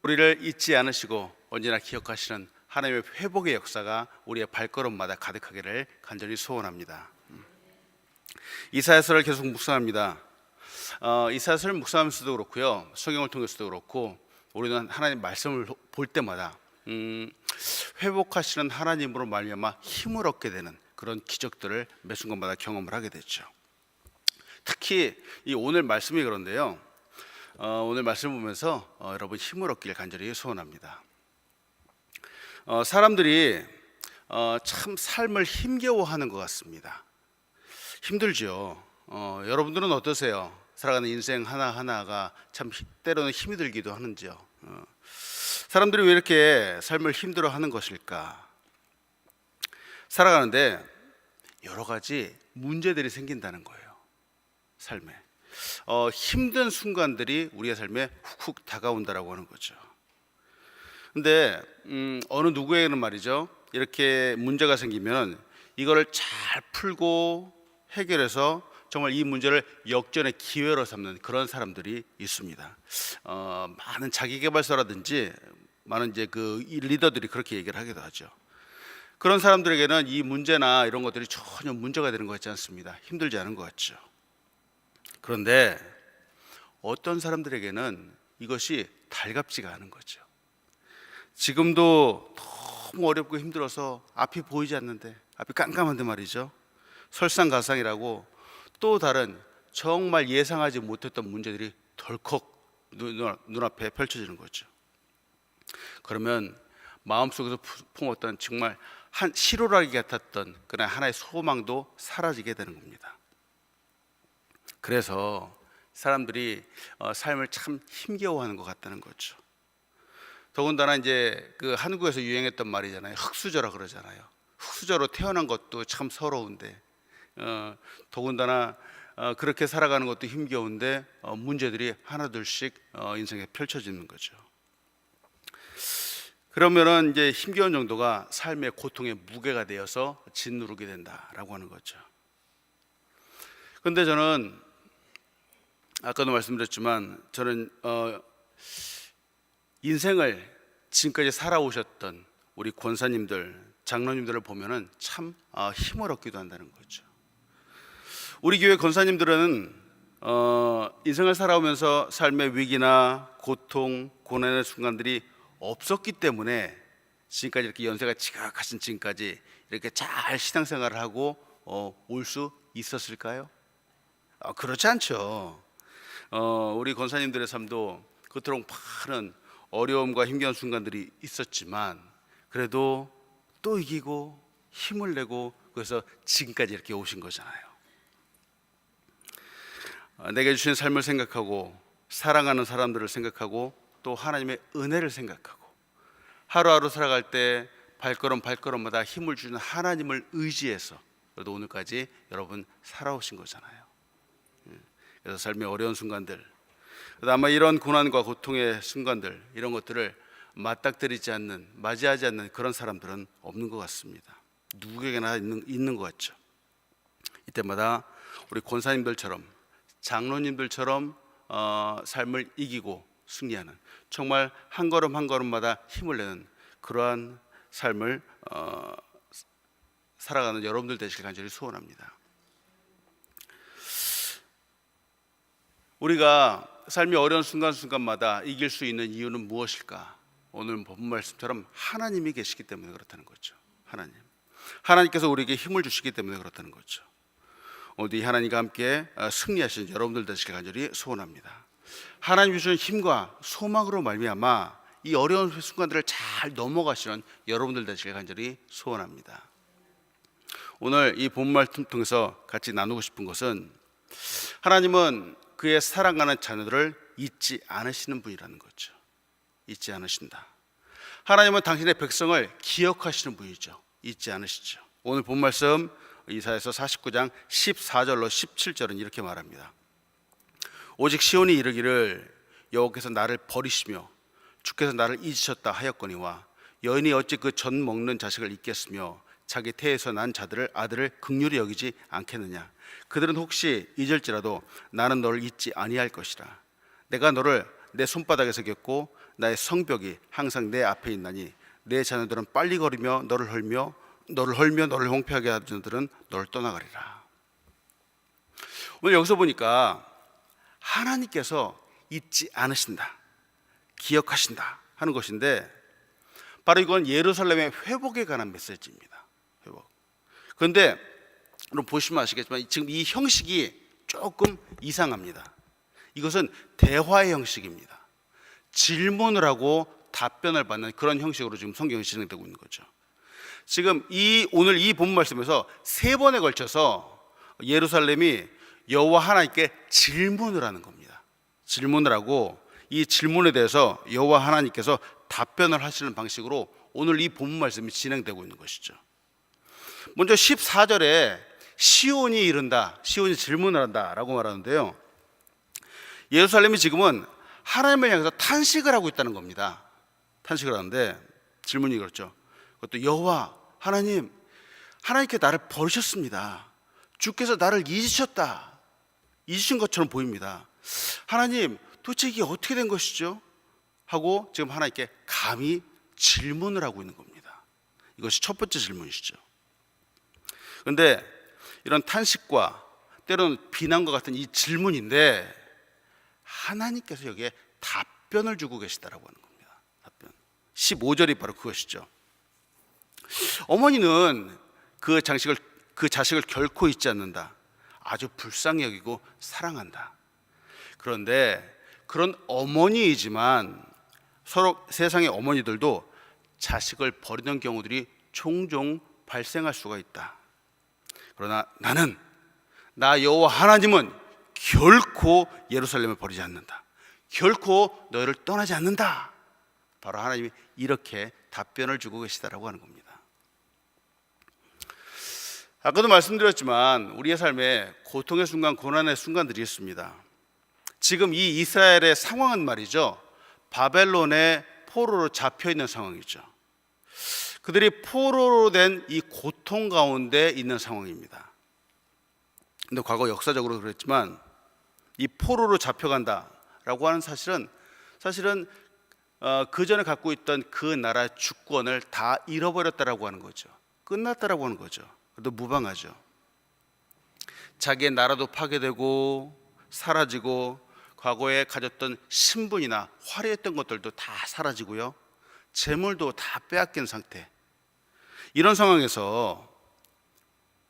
우리를 잊지 않으시고 언제나 기억하시는 하나님의 회복의 역사가 우리의 발걸음마다 가득하기를 간절히 소원합니다. 이사야서를 계속 묵상합니다. 이사야서를 묵상하면서도 그렇고요, 성경을 통해서도 그렇고, 우리는 하나님 말씀을 볼 때마다 회복하시는 하나님으로 말미암아 힘을 얻게 되는 그런 기적들을 매 순간마다 경험을 하게 되죠. 특히 이 오늘 말씀이 그런데요, 오늘 말씀을 보면서 여러분 힘을 얻기를 간절히 소원합니다. 사람들이 참 삶을 힘겨워하는 것 같습니다. 힘들죠. 여러분들은 어떠세요? 살아가는 인생 하나하나가 참 때로는 힘이 들기도 하는지요. 사람들이 왜 이렇게 삶을 힘들어하는 것일까? 살아가는데 여러 가지 문제들이 생긴다는 거예요. 삶에 힘든 순간들이 우리의 삶에 훅훅 다가온다라고 하는 거죠. 근데 어느 누구에게는 말이죠, 이렇게 문제가 생기면 이거를 잘 풀고 해결해서 정말 이 문제를 역전의 기회로 삼는 그런 사람들이 있습니다. 많은 자기개발서라든지 많은 이제 그 리더들이 그렇게 얘기를 하기도 하죠. 그런 사람들에게는 이 문제나 이런 것들이 전혀 문제가 되는 것 같지 않습니다. 힘들지 않은 것 같죠. 그런데 어떤 사람들에게는 이것이 달갑지가 않은 거죠. 지금도 너무 어렵고 힘들어서 앞이 보이지 않는데, 앞이 깜깜한데 말이죠, 설상가상이라고 또 다른 정말 예상하지 못했던 문제들이 덜컥 눈앞에 펼쳐지는 거죠. 그러면 마음속에서 품었던 정말 한 실오라기 같았던 그런 하나의 소망도 사라지게 되는 겁니다. 그래서 사람들이 삶을 참 힘겨워하는 것 같다는 거죠. 더군다나 이제 그 한국에서 유행했던 말이잖아요. 흙수저라 그러잖아요. 흙수저로 태어난 것도 참 서러운데, 더군다나 그렇게 살아가는 것도 힘겨운데 문제들이 하나둘씩 인생에 펼쳐지는 거죠. 그러면은 이제 힘겨운 정도가 삶의 고통의 무게가 되어서 짓누르게 된다라고 하는 거죠. 그런데 저는 아까도 말씀드렸지만, 저는 인생을 지금까지 살아오셨던 우리 권사님들, 장로님들을 보면은 참 힘을 얻기도 한다는 거죠. 우리 교회 권사님들은 인생을 살아오면서 삶의 위기나 고통, 고난의 순간들이 없었기 때문에 지금까지 이렇게 연세가 지각하신 지금까지 이렇게 잘 신앙생활을 하고 올 수 있었을까요? 그렇지 않죠. 우리 권사님들의 삶도 그토록 많은 어려움과 힘겨운 순간들이 있었지만 그래도 또 이기고 힘을 내고, 그래서 지금까지 이렇게 오신 거잖아요. 내게 주신 삶을 생각하고 사랑하는 사람들을 생각하고 또 하나님의 은혜를 생각하고 하루하루 살아갈 때 발걸음마다 힘을 주는 하나님을 의지해서 그래도 오늘까지 여러분 살아오신 거잖아요. 그래서 삶의 어려운 순간들, 아마 이런 고난과 고통의 순간들, 이런 것들을 맞닥뜨리지 않는, 맞이하지 않는 그런 사람들은 없는 것 같습니다. 누구에게나 있는 것 같죠. 이때마다 우리 권사님들처럼, 장로님들처럼 삶을 이기고 승리하는, 정말 한 걸음 한 걸음마다 힘을 내는 그러한 삶을 살아가는 여러분들 되시길 간절히 소원합니다. 우리가 삶의 어려운 순간순간마다 이길 수 있는 이유는 무엇일까? 오늘 본 말씀처럼 하나님이 계시기 때문에 그렇다는 거죠. 하나님께서 우리에게 힘을 주시기 때문에 그렇다는 거죠. 오늘 이 하나님과 함께 승리하시는 여러분들 되시길 간절히 소원합니다. 하나님 주시는 힘과 소망으로 말미암아 이 어려운 순간들을 잘 넘어가시는 여러분들 되시길 간절히 소원합니다. 오늘 이 본 말씀 통해서 같이 나누고 싶은 것은, 하나님은 그의 사랑하는 자녀들을 잊지 않으시는 분이라는 거죠. 잊지 않으신다. 하나님은 당신의 백성을 기억하시는 분이죠. 잊지 않으시죠. 오늘 본 말씀 이사야서 49장 14절로 17절은 이렇게 말합니다. 오직 시온이 이르기를 여호와께서 나를 버리시며 주께서 나를 잊으셨다 하였거니와 여인이 어찌 그 젖 먹는 자식을 잊겠으며 자기 태에서 난 아들을 긍휼히 여기지 않겠느냐. 그들은 혹시 잊을지라도 나는 너를 잊지 아니할 것이라. 내가 너를 내 손바닥에서 겼고 나의 성벽이 항상 내 앞에 있나니 내 자녀들은 빨리 걸으며 너를 헐며 너를 홍폐하게 하는 자들은 너를 떠나가리라. 오늘 여기서 보니까 하나님께서 잊지 않으신다, 기억하신다 하는 것인데, 바로 이건 예루살렘의 회복에 관한 메시지입니다. 회복. 그런데 여러분 보시면 아시겠지만 지금 이 형식이 조금 이상합니다. 이것은 대화의 형식입니다. 질문을 하고 답변을 받는 그런 형식으로 지금 성경이 진행되고 있는 거죠. 지금 오늘 이 본문 말씀에서 3번에 걸쳐서 예루살렘이 여호와 하나님께 질문을 하는 겁니다. 질문을 하고 이 질문에 대해서 여호와 하나님께서 답변을 하시는 방식으로 오늘 이 본문 말씀이 진행되고 있는 것이죠. 먼저 14절에 시온이 이른다, 시온이 질문을 한다라고 말하는데요. 예루살렘이 지금은 하나님을 향해서 탄식을 하고 있다는 겁니다. 탄식을 하는데 질문이 그렇죠. 그것도 여호와 하나님, 하나님께 나를 버리셨습니다. 주께서 나를 잊으신 것처럼 보입니다. 하나님, 도대체 이게 어떻게 된 것이죠? 하고 지금 하나님께 감히 질문을 하고 있는 겁니다. 이것이 첫 번째 질문이시죠. 그런데 이런 탄식과 때로는 비난과 같은 이 질문인데 하나님께서 여기에 답변을 주고 계시다라고 하는 겁니다. 답변. 15절이 바로 그것이죠. 어머니는 그 자식을 결코 잊지 않는다. 아주 불쌍히 여기고 사랑한다. 그런데 그런 어머니이지만 서로 세상의 어머니들도 자식을 버리는 경우들이 종종 발생할 수가 있다. 그러나 나 여호와 하나님은 결코 예루살렘을 버리지 않는다. 결코 너희를 떠나지 않는다. 바로 하나님이 이렇게 답변을 주고 계시다라고 하는 겁니다. 아까도 말씀드렸지만 우리의 삶에 고통의 순간, 고난의 순간들이 있습니다. 지금 이 이스라엘의 상황은 말이죠, 바벨론의 포로로 잡혀 있는 상황이죠. 그들이 포로로 된 이 고통 가운데 있는 상황입니다. 근데 과거 역사적으로 그랬지만 이 포로로 잡혀간다라고 하는 사실은 그 전에 갖고 있던 그 나라의 주권을 다 잃어버렸다라고 하는 거죠. 끝났다라고 하는 거죠. 그래도 무방하죠. 자기의 나라도 파괴되고 사라지고 과거에 가졌던 신분이나 화려했던 것들도 다 사라지고요, 재물도 다 빼앗긴 상태. 이런 상황에서,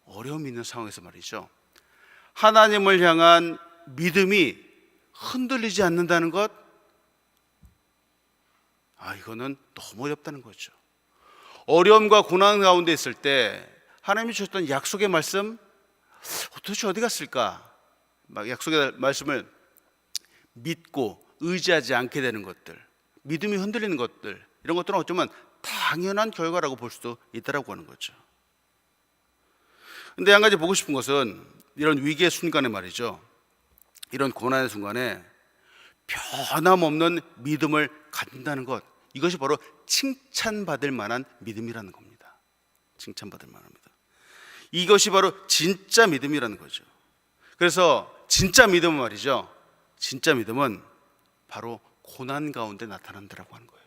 어려움이 있는 상황에서 말이죠, 하나님을 향한 믿음이 흔들리지 않는다는 것, 이거는 너무 어렵다는 거죠. 어려움과 고난 가운데 있을 때 하나님이 주셨던 약속의 말씀 도대체 어디 갔을까? 막 약속의 말씀을 믿고 의지하지 않게 되는 것들, 믿음이 흔들리는 것들, 이런 것들은 어쩌면 당연한 결과라고 볼 수도 있다라고 하는 거죠. 근데 한 가지 보고 싶은 것은 이런 위기의 순간에 말이죠, 이런 고난의 순간에 변함없는 믿음을 갖는다는 것, 이것이 바로 칭찬받을 만한 믿음이라는 겁니다. 칭찬받을 만합니다. 이것이 바로 진짜 믿음이라는 거죠. 그래서 진짜 믿음은 말이죠, 진짜 믿음은 바로 고난 가운데 나타난다라고 하는 거예요.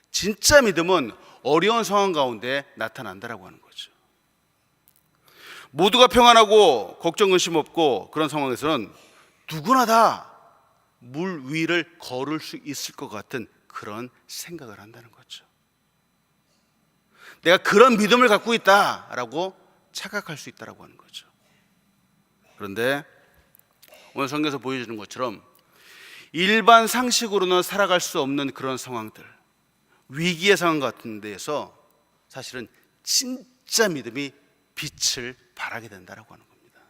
진짜 믿음은 어려운 상황 가운데 나타난다라고 하는 거죠. 모두가 평안하고 걱정 근심 없고 그런 상황에서는 누구나 다 물 위를 걸을 수 있을 것 같은 그런 생각을 한다는 거죠. 내가 그런 믿음을 갖고 있다라고 착각할 수 있다라고 하는 거죠. 그런데 오늘 성경에서 보여주는 것처럼 일반 상식으로는 살아갈 수 없는 그런 상황들, 위기의 상황 같은 데에서 사실은 진짜 믿음이 빛을 발하게 된다라고 하는 겁니다.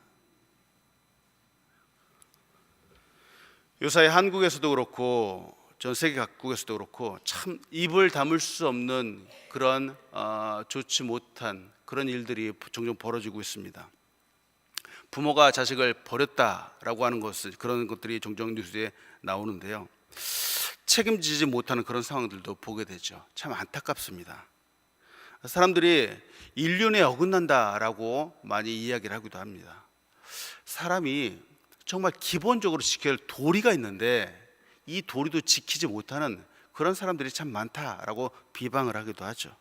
요사이 한국에서도 그렇고 전 세계 각국에서도 그렇고 참 입을 다물 수 없는 그런 좋지 못한 그런 일들이 종종 벌어지고 있습니다. 부모가 자식을 버렸다라고 하는 것을, 그런 것들이 종종 뉴스에 나오는데요, 책임지지 못하는 그런 상황들도 보게 되죠. 참 안타깝습니다. 사람들이 인륜에 어긋난다라고 많이 이야기를 하기도 합니다. 사람이 정말 기본적으로 지켜야 할 도리가 있는데 이 도리도 지키지 못하는 그런 사람들이 참 많다라고 비방을 하기도 하죠.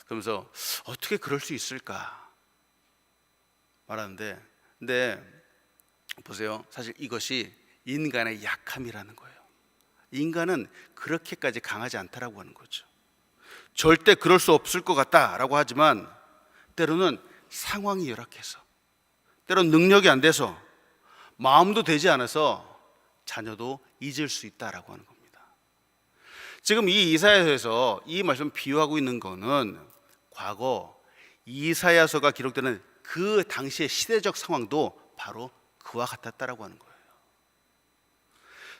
그러면서 어떻게 그럴 수 있을까 말하는데, 근데 보세요. 사실 이것이 인간의 약함이라는 거예요. 인간은 그렇게까지 강하지 않다라고 하는 거죠. 절대 그럴 수 없을 것 같다라고 하지만 때로는 상황이 열악해서, 때로는 능력이 안 돼서, 마음도 되지 않아서 자녀도 잊을 수 있다라고 하는 겁니다. 지금 이 이사야서에서 이 말씀 비유하고 있는 거는 과거 이사야서가 기록되는 그 당시의 시대적 상황도 바로 그와 같았다라고 하는 거예요.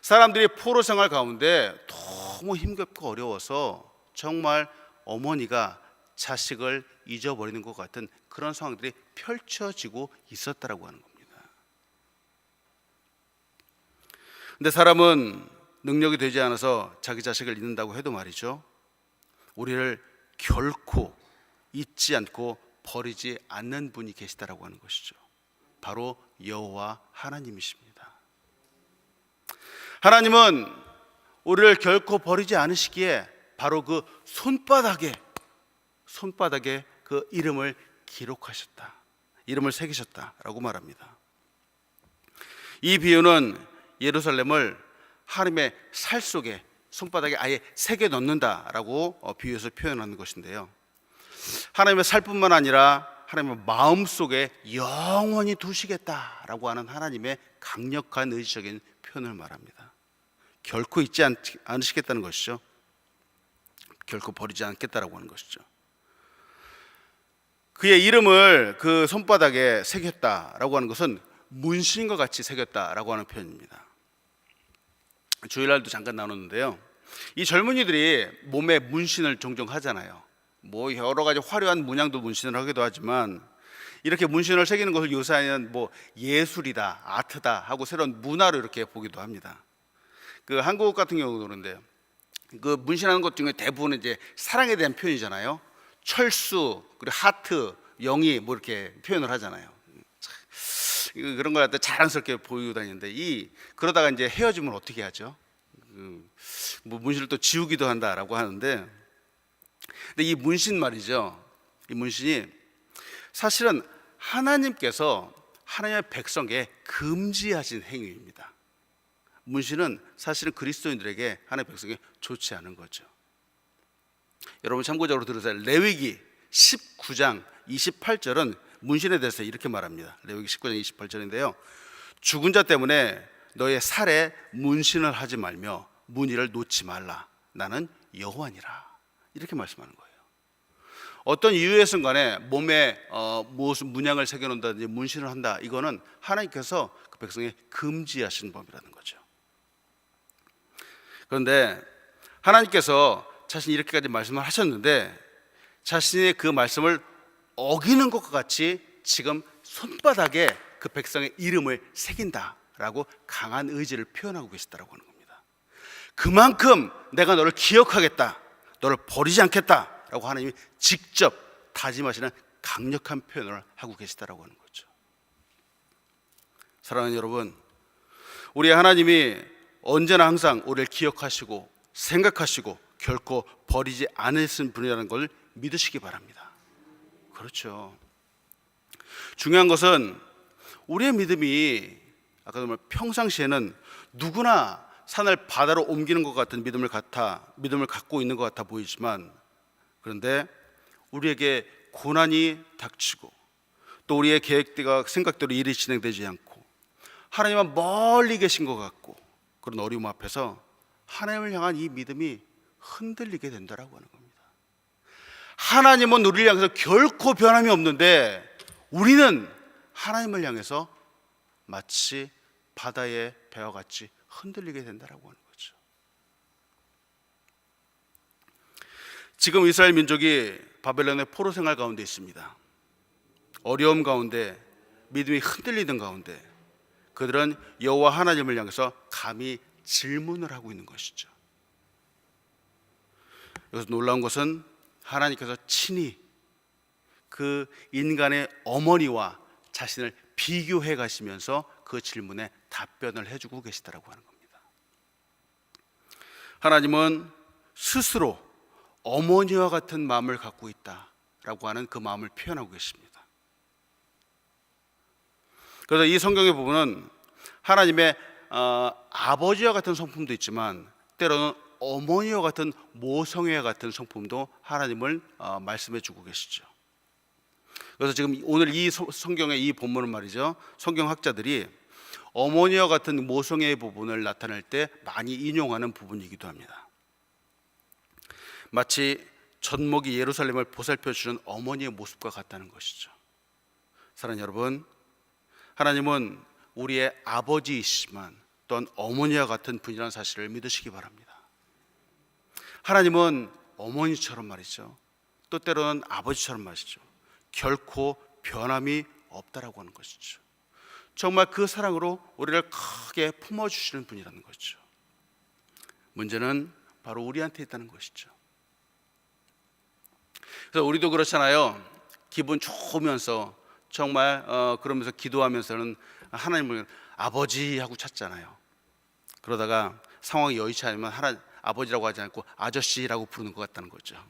사람들이 포로 생활 가운데 너무 힘겹고 어려워서 정말 어머니가 자식을 잊어버리는 것 같은 그런 상황들이 펼쳐지고 있었다라고 하는 겁니다. 근데 사람은 능력이 되지 않아서 자기 자식을 잊는다고 해도 말이죠, 우리를 결코 잊지 않고 버리지 않는 분이 계시다라고 하는 것이죠. 바로 여호와 하나님이십니다. 하나님은 우리를 결코 버리지 않으시기에 바로 그 손바닥에 그 이름을 기록하셨다, 이름을 새기셨다라고 말합니다. 이 비유는 예루살렘을 하나님의 살 속에 손바닥에 아예 새겨 넣는다라고 비유해서 표현하는 것인데요, 하나님의 살뿐만 아니라 하나님의 마음속에 영원히 두시겠다라고 하는 하나님의 강력한 의지적인 표현을 말합니다. 결코 잊지 않으시겠다는 것이죠. 결코 버리지 않겠다라고 하는 것이죠. 그의 이름을 그 손바닥에 새겼다라고 하는 것은 문신과 같이 새겼다라고 하는 표현입니다. 주일날도 잠깐 나눴는데요, 이 젊은이들이 몸에 문신을 종종 하잖아요. 뭐 여러 가지 화려한 문양도 문신을 하기도 하지만, 이렇게 문신을 새기는 것을 요새는 뭐 예술이다, 아트다 하고 새로운 문화로 이렇게 보기도 합니다. 그 한국 같은 경우도 그런데요, 그 문신하는 것 중에 대부분은 이제 사랑에 대한 표현이잖아요. 철수, 그리고 하트, 영희 뭐 이렇게 표현을 하잖아요. 그런 걸 갖다 자랑스럽게 보이고 다니는데, 그러다가 이제 헤어지면 어떻게 하죠? 뭐 문신을 또 지우기도 한다라고 하는데, 근데 이 문신 말이죠, 이 문신이 사실은 하나님께서 하나님의 백성에게 금지하신 행위입니다. 문신은 사실은 그리스도인들에게 하나님의 백성에게 좋지 않은 거죠. 여러분 참고적으로 들으세요. 레위기 19장 28절은 문신에 대해서 이렇게 말합니다. 레위기 19장 28절인데요, 죽은 자 때문에 너의 살에 문신을 하지 말며 무늬를 놓지 말라. 나는 여호와니라. 이렇게 말씀하는 거예요. 어떤 이유에선 간에 몸에 무슨 문양을 새겨놓는다든지 문신을 한다, 이거는 하나님께서 그 백성에 금지하신 법이라는 거죠. 그런데 하나님께서 자신이 이렇게까지 말씀을 하셨는데, 자신의 그 말씀을 어기는 것과 같이 지금 손바닥에 그 백성의 이름을 새긴다라고 강한 의지를 표현하고 계시다라고 하는 겁니다. 그만큼 내가 너를 기억하겠다, 너를 버리지 않겠다라고 하나님이 직접 다짐하시는 강력한 표현을 하고 계시다라고 하는 거죠. 사랑하는 여러분, 우리 하나님이 언제나 항상 우리를 기억하시고 생각하시고 결코 버리지 않으신 분이라는 걸 믿으시기 바랍니다. 그렇죠. 중요한 것은 우리의 믿음이 아까 말 평상시에는 누구나 산을 바다로 옮기는 것 같은 믿음을 갖고 있는 것 같아 보이지만, 그런데 우리에게 고난이 닥치고 또 우리의 계획과 생각대로 일이 진행되지 않고 하나님은 멀리 계신 것 같고 그런 어려움 앞에서 하나님을 향한 이 믿음이 흔들리게 된다라고 하는 겁니다. 하나님은 우리를 향해서 결코 변함이 없는데 우리는 하나님을 향해서 마치 바다의 배와 같이 흔들리게 된다라고 하는 거죠. 지금 이스라엘 민족이 바벨론의 포로 생활 가운데 있습니다. 어려움 가운데 믿음이 흔들리던 가운데 그들은 여호와 하나님을 향해서 감히 질문을 하고 있는 것이죠. 여기서 놀라운 것은 하나님께서 친히 그 인간의 어머니와 자신을 비교해 가시면서 그 질문에 답변을 해주고 계시다라고 하는 겁니다. 하나님은 스스로 어머니와 같은 마음을 갖고 있다라고 하는 그 마음을 표현하고 계십니다. 그래서 이 성경의 부분은 하나님의 아버지와 같은 성품도 있지만 때로는 어머니와 같은 모성애와 같은 성품도 하나님을 말씀해 주고 계시죠. 그래서 지금 오늘 이 성경의 이 본문은 말이죠, 성경학자들이 어머니와 같은 모성애의 부분을 나타낼 때 많이 인용하는 부분이기도 합니다. 마치 젖먹이 예루살렘을 보살펴 주는 어머니의 모습과 같다는 것이죠. 사랑하는 여러분, 하나님은 우리의 아버지이시지만 또한 어머니와 같은 분이라는 사실을 믿으시기 바랍니다. 하나님은 어머니처럼 말이죠, 또 때로는 아버지처럼 말이죠, 결코 변함이 없다라고 하는 것이죠. 정말 그 사랑으로 우리를 크게 품어주시는 분이라는 거죠. 문제는 바로 우리한테 있다는 것이죠. 그래서 우리도 그렇잖아요. 기분 좋으면서 정말 그러면서 기도하면서는 하나님을 아버지 하고 찾잖아요. 그러다가 상황이 여의치 않으면 아버지라고 하지 않고 아저씨라고 부르는 것 같다는 거죠.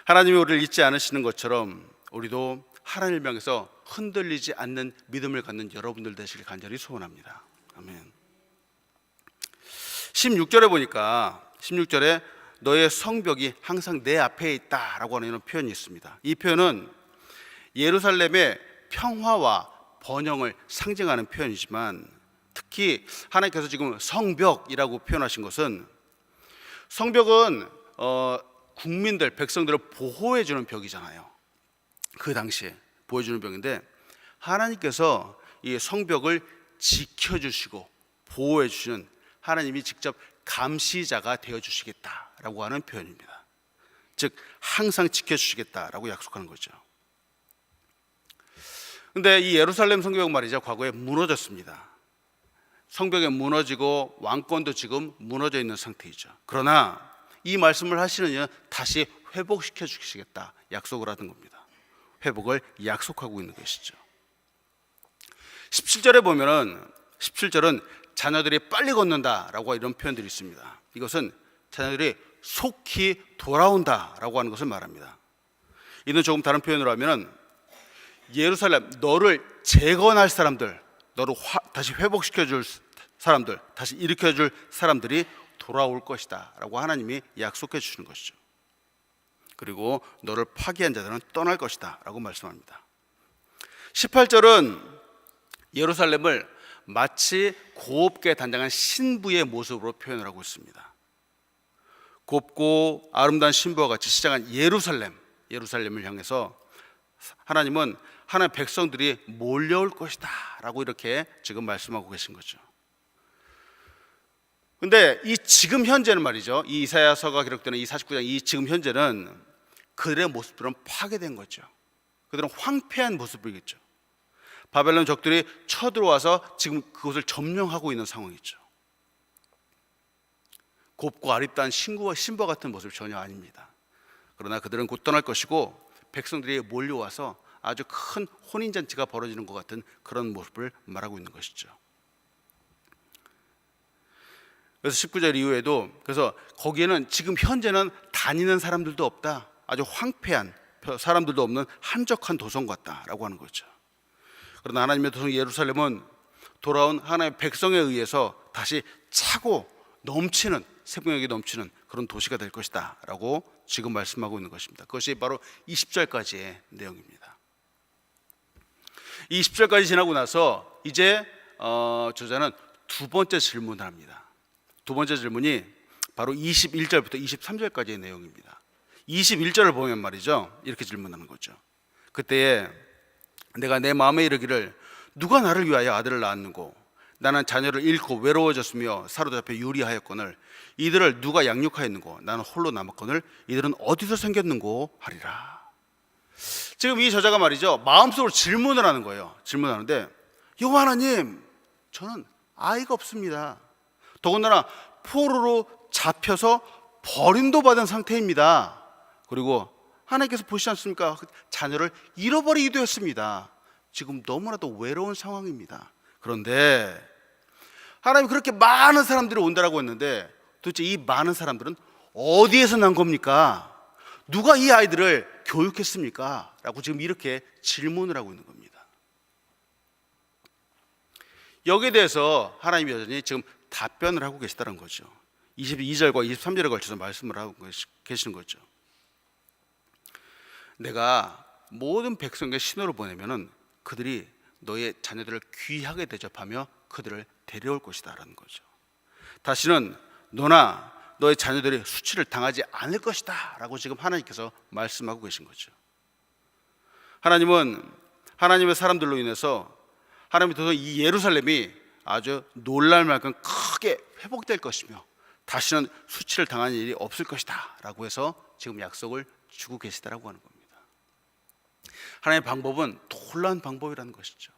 하나님이 우리를 잊지 않으시는 것처럼 우리도 하나님을 향해서 흔들리지 않는 믿음을 갖는 여러분들 되시길 간절히 소원합니다. 아멘. 16절에 보니까 16절에 너의 성벽이 항상 내 앞에 있다라고 하는 이런 표현이 있습니다. 이 표현은 예루살렘의 평화와 번영을 상징하는 표현이지만 특히 하나님께서 지금 성벽이라고 표현하신 것은, 성벽은 국민들, 백성들을 보호해 주는 벽이잖아요. 그 당시에 보여주는 벽인데 하나님께서 이 성벽을 지켜주시고 보호해 주시는, 하나님이 직접 감시자가 되어주시겠다라고 하는 표현입니다. 즉 항상 지켜주시겠다라고 약속하는 거죠. 근데 이 예루살렘 성벽 말이죠, 과거에 무너졌습니다. 성벽이 무너지고 왕권도 지금 무너져 있는 상태이죠. 그러나 이 말씀을 하시는 이는 다시 회복시켜 주시겠다 약속을 하는 겁니다. 회복을 약속하고 있는 것이죠. 17절에 보면은 17절은 자녀들이 빨리 걷는다라고 이런 표현들이 있습니다. 이것은 자녀들이 속히 돌아온다라고 하는 것을 말합니다. 이는 조금 다른 표현으로 하면은 예루살렘, 너를 재건할 사람들, 너를 다시 회복시켜 줄 사람들, 다시 일으켜 줄 사람들이 돌아올 것이다 라고 하나님이 약속해 주시는 것이죠. 그리고 너를 파괴한 자들은 떠날 것이다 라고 말씀합니다. 18절은 예루살렘을 마치 곱게 단장한 신부의 모습으로 표현을 하고 있습니다. 곱고 아름다운 신부와 같이 시작한 예루살렘을 향해서 하나님은 하나님의 백성들이 몰려올 것이다 라고 이렇게 지금 말씀하고 계신 거죠. 근데 이 지금 현재는 말이죠, 이 이사야서가 기록되는 이 49장 이 지금 현재는 그들의 모습들은 파괴된 거죠. 그들은 황폐한 모습이겠죠. 바벨론 적들이 쳐들어와서 지금 그것을 점령하고 있는 상황이죠. 곱고 아립다한 신부와 같은 모습 전혀 아닙니다. 그러나 그들은 곧 떠날 것이고 백성들이 몰려와서 아주 큰 혼인잔치가 벌어지는 것 같은 그런 모습을 말하고 있는 것이죠. 그래서 19절 이후에도, 그래서 거기에는 지금 현재는 다니는 사람들도 없다, 아주 황폐한 사람들도 없는 한적한 도성 같다라고 하는 거죠. 그러나 하나님의 도성 예루살렘은 돌아온 하나님의 백성에 의해서 다시 차고 넘치는, 생명력이 넘치는 그런 도시가 될 것이다 라고 지금 말씀하고 있는 것입니다. 그것이 바로 20절까지의 내용입니다. 이 20절까지 지나고 나서 이제 저자는 두 번째 질문을 합니다. 두 번째 질문이 바로 21절부터 23절까지의 내용입니다. 21절을 보면 말이죠, 이렇게 질문하는 거죠. 그때에 내가 내 마음에 이르기를 누가 나를 위하여 아들을 낳았는고, 나는 자녀를 잃고 외로워졌으며 사로잡혀 유리하였거늘 이들을 누가 양육하였는고, 나는 홀로 남았거늘 이들은 어디서 생겼는고 하리라. 지금 이 저자가 말이죠, 마음속으로 질문을 하는 거예요. 질문하는데, 여호와 하나님, 저는 아이가 없습니다. 더군다나 포로로 잡혀서 버림도 받은 상태입니다. 그리고 하나님께서 보시지 않습니까? 자녀를 잃어버리기도 했습니다. 지금 너무나도 외로운 상황입니다. 그런데 하나님이 그렇게 많은 사람들이 온다라고 했는데 도대체 이 많은 사람들은 어디에서 난 겁니까? 누가 이 아이들을 교육했습니까? 라고 지금 이렇게 질문을 하고 있는 겁니다. 여기에 대해서 하나님이 여전히 지금 답변을 하고 계시다는 거죠. 22절과 23절에 걸쳐서 말씀을 하고 계시는 거죠. 내가 모든 백성에게 신호를 보내면은 그들이 너의 자녀들을 귀하게 대접하며 그들을 데려올 것이다 라는 거죠. 다시는 너나 너의 자녀들이 수치를 당하지 않을 것이다 라고 지금 하나님께서 말씀하고 계신 거죠. 하나님은 하나님의 사람들로 인해서 하나님이 더 이 예루살렘이 아주 놀랄 만큼 크게 회복될 것이며 다시는 수치를 당하는 일이 없을 것이다 라고 해서 지금 약속을 주고 계시다라고 하는 겁니다. 하나님의 방법은 놀라운 방법이라는 것이죠.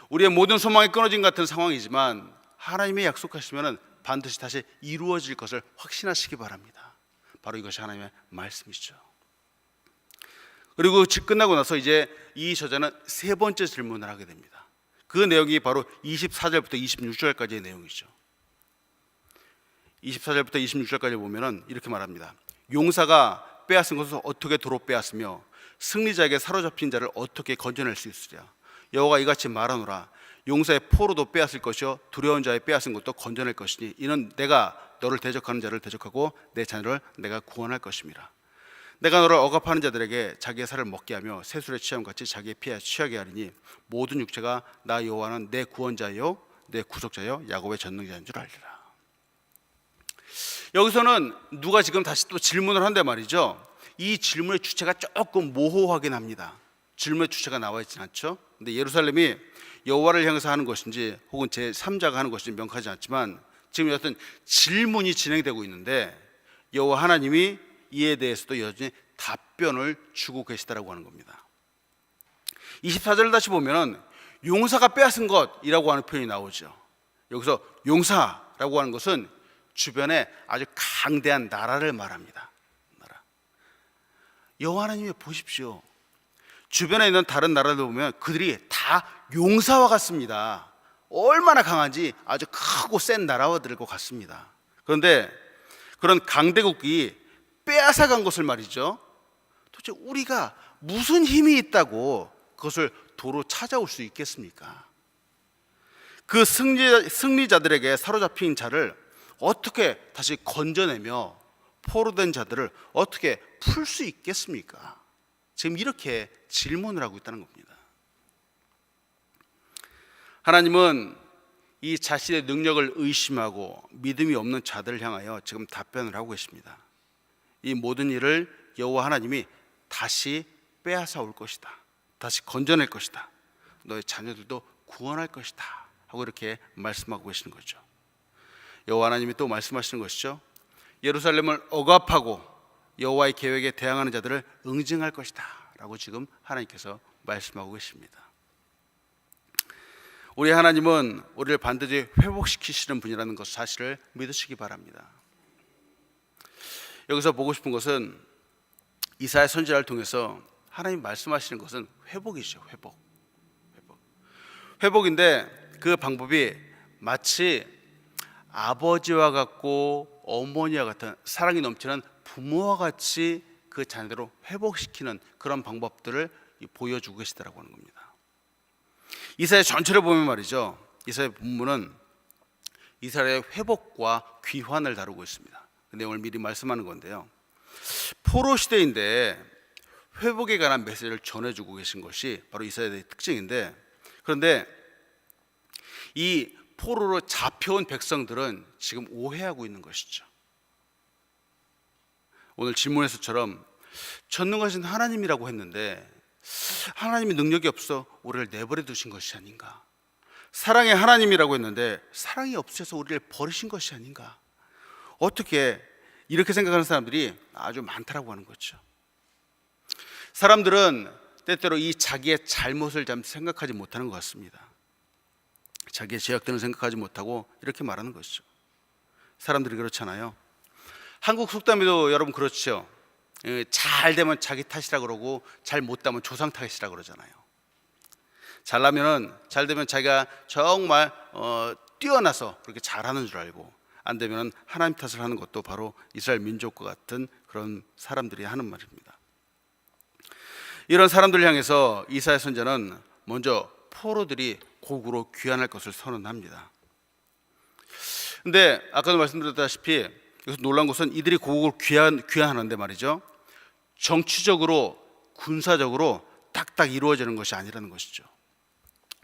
우리의 모든 소망이 끊어진 같은 상황이지만 하나님의 약속하시면 반드시 다시 이루어질 것을 확신하시기 바랍니다. 바로 이것이 하나님의 말씀이죠. 그리고 끝나고 나서 이제 이 저자는 세 번째 질문을 하게 됩니다. 그 내용이 바로 24절부터 26절까지의 내용이죠. 24절부터 26절까지 보면은 이렇게 말합니다. 용사가 빼앗은 것을 어떻게 도로 빼앗으며 승리자에게 사로잡힌 자를 어떻게 건져낼 수 있으랴. 여호와가 이같이 말하노라. 용사의 포로도 빼앗을 것이요 두려운 자의 빼앗은 것도 건져낼 것이니 이는 내가 너를 대적하는 자를 대적하고 내 자녀를 내가 구원할 것임이라. 내가 너를 억압하는 자들에게 자기의 살을 먹게 하며 새술의 취함같이 자기의 피에 취하게 하리니 모든 육체가 나 여호와는 내 구원자요 내 구속자요 야곱의 전능자인 줄 알리라. 여기서는 누가 지금 다시 또 질문을 한단 말이죠. 이 질문의 주체가 조금 모호하긴 합니다. 질문의 주체가 나와 있지는 않죠. 근데 예루살렘이 여호와를 향해서 하는 것인지 혹은 제3자가 하는 것인지 명확하지 않지만 지금 여하튼 질문이 진행되고 있는데 여호와 하나님이 이에 대해서도 여전히 답변을 주고 계시다라고 하는 겁니다. 24절을 다시 보면 용사가 빼앗은 것이라고 하는 표현이 나오죠. 여기서 용사라고 하는 것은 주변에 아주 강대한 나라를 말합니다. 나라. 여호와 하나님이 보십시오. 주변에 있는 다른 나라들 보면 그들이 다 용사와 같습니다. 얼마나 강한지 아주 크고 센 나라들과 같습니다. 그런데 그런 강대국이 빼앗아간 것을 말이죠. 도대체 우리가 무슨 힘이 있다고 그것을 도로 찾아올 수 있겠습니까? 그 승리자들에게 사로잡힌 자를 어떻게 다시 건져내며 포로된 자들을 어떻게 풀 수 있겠습니까? 지금 이렇게 질문을 하고 있다는 겁니다. 하나님은 이 자신의 능력을 의심하고 믿음이 없는 자들을 향하여 지금 답변을 하고 계십니다. 이 모든 일을 여호와 하나님이 다시 빼앗아 올 것이다. 다시 건져낼 것이다. 너의 자녀들도 구원할 것이다. 하고 이렇게 말씀하고 계시는 거죠. 여호와 하나님이 또 말씀하시는 것이죠. 예루살렘을 억압하고 여호와의 계획에 대항하는 자들을 응징할 것이다. 라고 지금 하나님께서 말씀하고 계십니다. 우리 하나님은 우리를 반드시 회복시키시는 분이라는 것 사실을 믿으시기 바랍니다. 여기서 보고 싶은 것은 이사야 선지자를 통해서 하나님 말씀하시는 것은 회복이죠. 회복인데 그 방법이 마치 아버지와 같고 어머니와 같은 사랑이 넘치는 부모와 같이 그 자녀들을 회복시키는 그런 방법들을 보여주고 계시다라고 하는 겁니다. 이사야 전체를 보면 말이죠. 이사야 본문은 이스라엘의 회복과 귀환을 다루고 있습니다. 그 내용을 미리 말씀하는 건데요. 포로 시대인데 회복에 관한 메시지를 전해주고 계신 것이 바로 이스라엘의 특징인데, 그런데 이 포로로 잡혀온 백성들은 지금 오해하고 있는 것이죠. 오늘 질문에서처럼 전능하신 하나님이라고 했는데 하나님이 능력이 없어 우리를 내버려 두신 것이 아닌가, 사랑의 하나님이라고 했는데 사랑이 없어서 우리를 버리신 것이 아닌가, 어떻게 이렇게 생각하는 사람들이 아주 많다라고 하는 거죠. 사람들은 때때로 이 자기의 잘못을 잘 생각하지 못하는 것 같습니다. 자기의 죄악들은 생각하지 못하고 이렇게 말하는 것이죠. 사람들이 그렇잖아요. 한국 속담에도 여러분 그렇죠. 잘 되면 자기 탓이라 그러고 잘 못되면 조상 탓이라 그러잖아요. 잘 되면 자기가 정말 뛰어나서 그렇게 잘하는 줄 알고, 안 되면 하나님 탓을 하는 것도 바로 이스라엘 민족과 같은 그런 사람들이 하는 말입니다. 이런 사람들을 향해서 이사야 선지자는 먼저 포로들이 곡으로 귀환할 것을 선언합니다. 근데 아까도 말씀드렸다시피 여기서 놀라운 것은 이들이 곡으로 귀환하는데 말이죠, 정치적으로 군사적으로 딱딱 이루어지는 것이 아니라는 것이죠.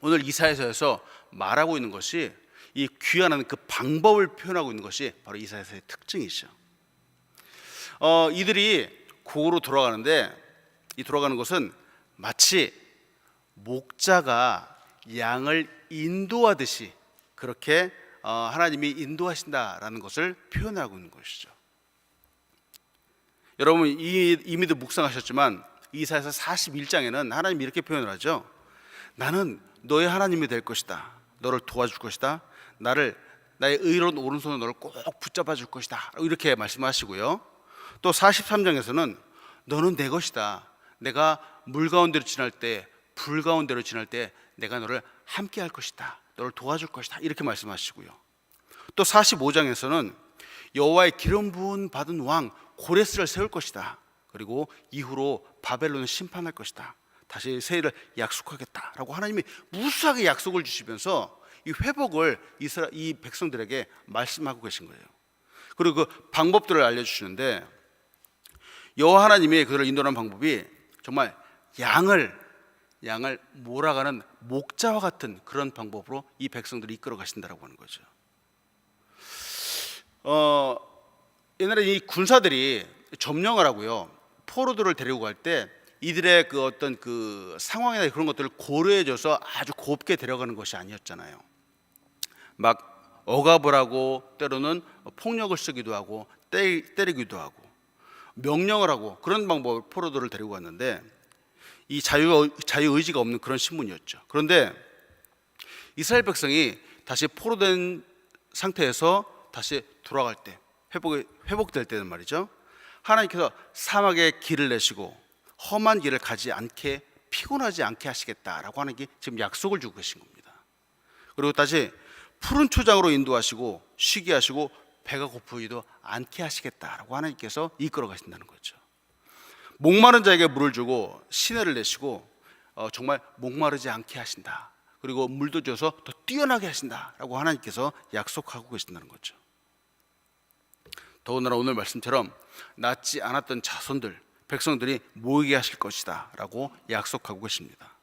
오늘 이사야서에서 말하고 있는 것이 이 귀환하는 그 방법을 표현하고 있는 것이 바로 이사야서의 특징이죠. 이들이 곡으로 돌아가는데, 이 돌아가는 것은 마치 목자가 양을 인도하듯이 그렇게 하나님이 인도하신다라는 것을 표현하고 있는 것이죠. 여러분 이미도 묵상하셨지만 이사야서 41장에는 하나님이 이렇게 표현을 하죠. 나는 너의 하나님이 될 것이다. 너를 도와줄 것이다. 나의 의로운 오른손으로 너를 꼭 붙잡아 줄 것이다. 이렇게 말씀하시고요. 또 43장에서는 너는 내 것이다. 내가 물 가운데로 지날 때, 불 가운데로 지날 때 내가 너를 함께 할 것이다. 너를 도와줄 것이다. 이렇게 말씀하시고요. 또 45장에서는 여호와의 기름 부음 받은 왕 고레스를 세울 것이다. 그리고 이후로 바벨론을 심판할 것이다. 다시 세일을 약속하겠다라고 하나님이 무수하게 약속을 주시면서 이 회복을 이 백성들에게 말씀하고 계신 거예요. 그리고 그 방법들을 알려주시는데, 여호와 하나님이 그들을 인도하는 방법이 정말 양을 몰아가는 목자와 같은 그런 방법으로 이 백성들을 이끌어 가신다라고 하는 거죠. 옛날에 이 군사들이 점령을 하고요, 포로들을 데리고 갈 때 이들의 그 어떤 그 상황이나 그런 것들을 고려해줘서 아주 곱게 데려가는 것이 아니었잖아요. 막 억압을 하고 때로는 폭력을 쓰기도 하고 때리기도 하고 명령을 하고 그런 방법으로 포로들을 데리고 갔는데, 이 자유의지가 없는 그런 신분이었죠. 그런데 이스라엘 백성이 다시 포로된 상태에서 다시 돌아갈 때, 회복될 때는 말이죠, 하나님께서 사막에 길을 내시고 험한 길을 가지 않게, 피곤하지 않게 하시겠다라고 하는 게 지금 약속을 주고 계신 겁니다. 그리고 다시 푸른 초장으로 인도하시고 쉬게 하시고 배가 고프지도 않게 하시겠다라고 하나님께서 이끌어 가신다는 거죠. 목마른 자에게 물을 주고 시내를 내시고 정말 목마르지 않게 하신다. 그리고 물도 줘서 더 뛰어나게 하신다라고 하나님께서 약속하고 계신다는 거죠. 더군다나 오늘 말씀처럼 낳지 않았던 자손들, 백성들이 모이게 하실 것이다 라고 약속하고 계십니다.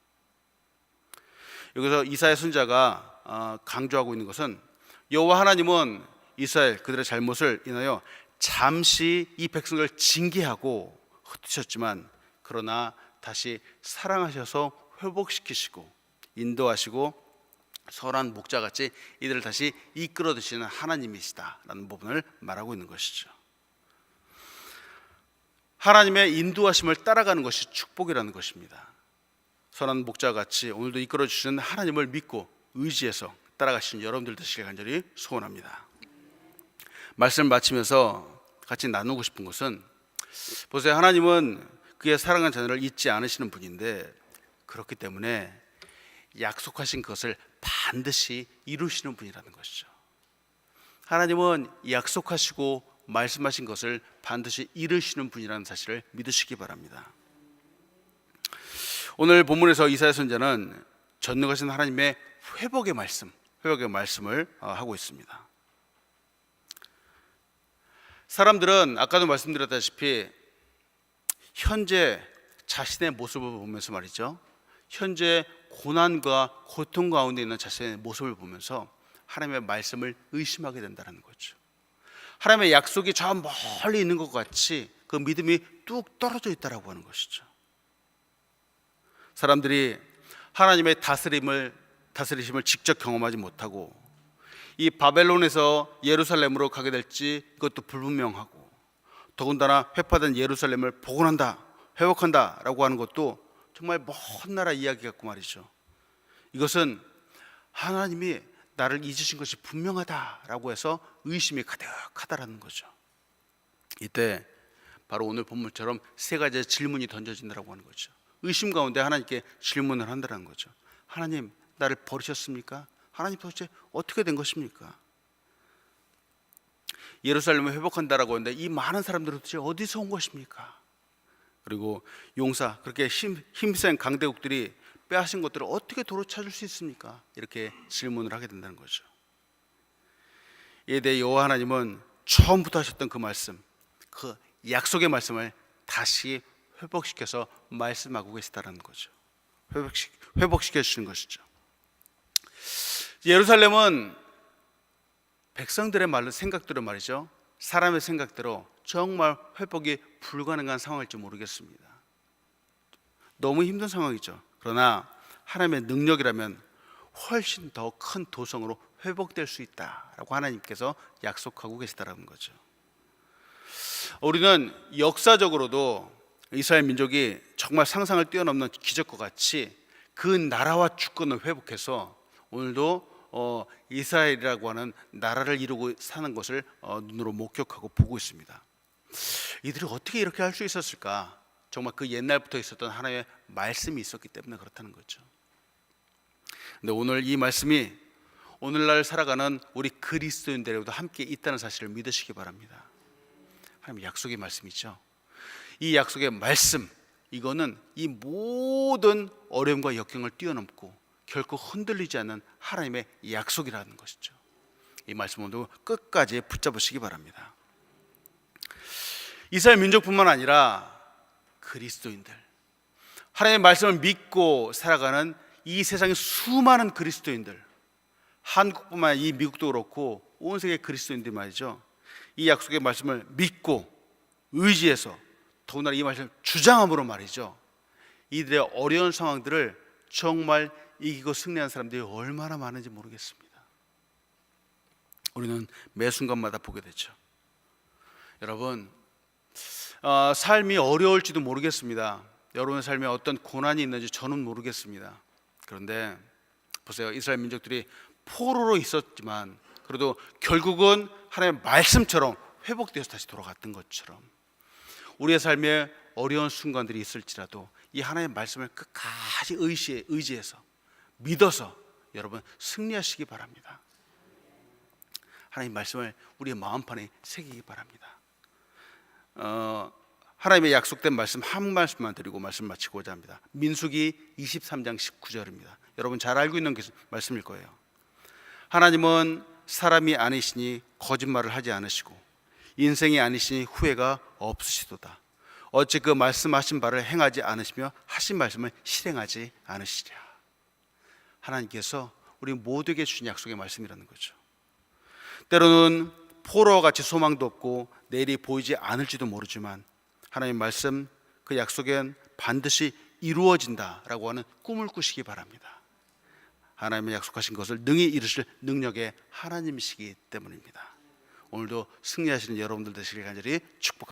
여기서 이사야 선지자가 강조하고 있는 것은, 여호와 하나님은 이스라엘 그들의 잘못을 인하여 잠시 이 백성을 징계하고 흩으셨지만, 그러나 다시 사랑하셔서 회복시키시고 인도하시고 선한 목자같이 이들을 다시 이끌어 드시는 하나님이시다라는 부분을 말하고 있는 것이죠. 하나님의 인도하심을 따라가는 것이 축복이라는 것입니다. 선한 목자같이 오늘도 이끌어 주시는 하나님을 믿고 의지해서 따라가시는 여러분들 되시길 간절히 소원합니다. 말씀을 마치면서 같이 나누고 싶은 것은, 보세요, 하나님은 그의 사랑하는 자녀를 잊지 않으시는 분인데, 그렇기 때문에 약속하신 것을 반드시 이루시는 분이라는 것이죠. 하나님은 약속하시고 말씀하신 것을 반드시 이루시는 분이라는 사실을 믿으시기 바랍니다. 오늘 본문에서 이사야 선지자는 전능하신 하나님의 회복의 말씀을 하고 있습니다. 사람들은 아까도 말씀드렸다시피 현재 자신의 모습을 보면서 말이죠, 현재 고난과 고통 가운데 있는 자신의 모습을 보면서 하나님의 말씀을 의심하게 된다는 거죠. 하나님의 약속이 저 멀리 있는 것 같이 그 믿음이 뚝 떨어져 있다라고 하는 것이죠. 사람들이 하나님의 다스리심을 직접 경험하지 못하고 이 바벨론에서 예루살렘으로 가게 될지 이것도 불분명하고, 더군다나 회파된 예루살렘을 복원한다, 회복한다라고 하는 것도 정말 먼 나라 이야기 같고 말이죠. 이것은 하나님이 나를 잊으신 것이 분명하다라고 해서 의심이 가득하다라는 거죠. 이때 바로 오늘 본문처럼 세 가지의 질문이 던져진다라고 하는 거죠. 의심 가운데 하나님께 질문을 한다는 거죠. 하나님, 나를 버리셨습니까? 하나님 도대체 어떻게 된 것입니까? 예루살렘을 회복한다라고 하는데 이 많은 사람들은 도대체 어디서 온 것입니까? 그리고 용사, 그렇게 힘센 강대국들이 빼앗은 것들을 어떻게 도로 찾을 수 있습니까? 이렇게 질문을 하게 된다는 거죠. 이에 대해 여호와 하나님은 처음부터 하셨던 그 말씀, 그 약속의 말씀을 다시 회복시켜서 말씀하고 계시다는 거죠. 회복시켜 주시는 것이죠. 예루살렘은 백성들의 말로, 생각대로 말이죠, 사람의 생각대로 정말 회복이 불가능한 상황일지 모르겠습니다. 너무 힘든 상황이죠. 그러나 하나님의 능력이라면 훨씬 더 큰 도성으로 회복될 수 있다라고 하나님께서 약속하고 계시다는 거죠. 우리는 역사적으로도 이스라엘 민족이 정말 상상을 뛰어넘는 기적과 같이 그 나라와 주권을 회복해서 오늘도 이스라엘이라고 하는 나라를 이루고 사는 것을 눈으로 목격하고 보고 있습니다. 이들이 어떻게 이렇게 할 수 있었을까? 정말 그 옛날부터 있었던 하나님의 말씀이 있었기 때문에 그렇다는 거죠. 근데 오늘 이 말씀이 오늘날 살아가는 우리 그리스도인들에게도 함께 있다는 사실을 믿으시기 바랍니다. 하나님의 약속의 말씀이죠. 이 약속의 말씀, 이거는 이 모든 어려움과 역경을 뛰어넘고 결코 흔들리지 않는 하나님의 약속이라는 것이죠. 이 말씀 오늘 끝까지 붙잡으시기 바랍니다. 이스라엘 민족뿐만 아니라 그리스도인들, 하나님의 말씀을 믿고 살아가는 이 세상의 수많은 그리스도인들, 한국뿐만 아니라 이 미국도 그렇고 온 세계 그리스도인들 말이죠, 이 약속의 말씀을 믿고 의지해서 더군다나 이 말씀을 주장함으로 말이죠, 이들의 어려운 상황들을 정말 이기고 승리한 사람들이 얼마나 많은지 모르겠습니다. 우리는 매 순간마다 보게 되죠. 여러분, 삶이 어려울지도 모르겠습니다. 여러분의 삶에 어떤 고난이 있는지 저는 모르겠습니다. 그런데 보세요, 이스라엘 민족들이 포로로 있었지만 그래도 결국은 하나님의 말씀처럼 회복되어서 다시 돌아갔던 것처럼 우리의 삶에 어려운 순간들이 있을지라도 이 하나님의 말씀을 끝까지 의지해서 믿어서 여러분 승리하시기 바랍니다. 하나님의 말씀을 우리의 마음판에 새기기 바랍니다. 하나님의 약속된 말씀 한 말씀만 드리고 말씀 마치고자 합니다. 민수기 23장 19절입니다. 여러분 잘 알고 있는 말씀일 거예요. 하나님은 사람이 아니시니 거짓말을 하지 않으시고 인생이 아니시니 후회가 없으시도다. 어찌 그 말씀하신 바를 행하지 않으시며 하신 말씀을 실행하지 않으시랴. 하나님께서 우리 모두에게 주신 약속의 말씀이라는 거죠. 때로는 포로와 같이 소망도 없고 내일이 보이지 않을지도 모르지만 하나님의 말씀, 그 약속엔 반드시 이루어진다라고 하는 꿈을 꾸시기 바랍니다. 하나님의 약속하신 것을 능히 이루실 능력의 하나님이시기 때문입니다. 오늘도 승리하시는 여러분들 되시길 간절히 축복합니다.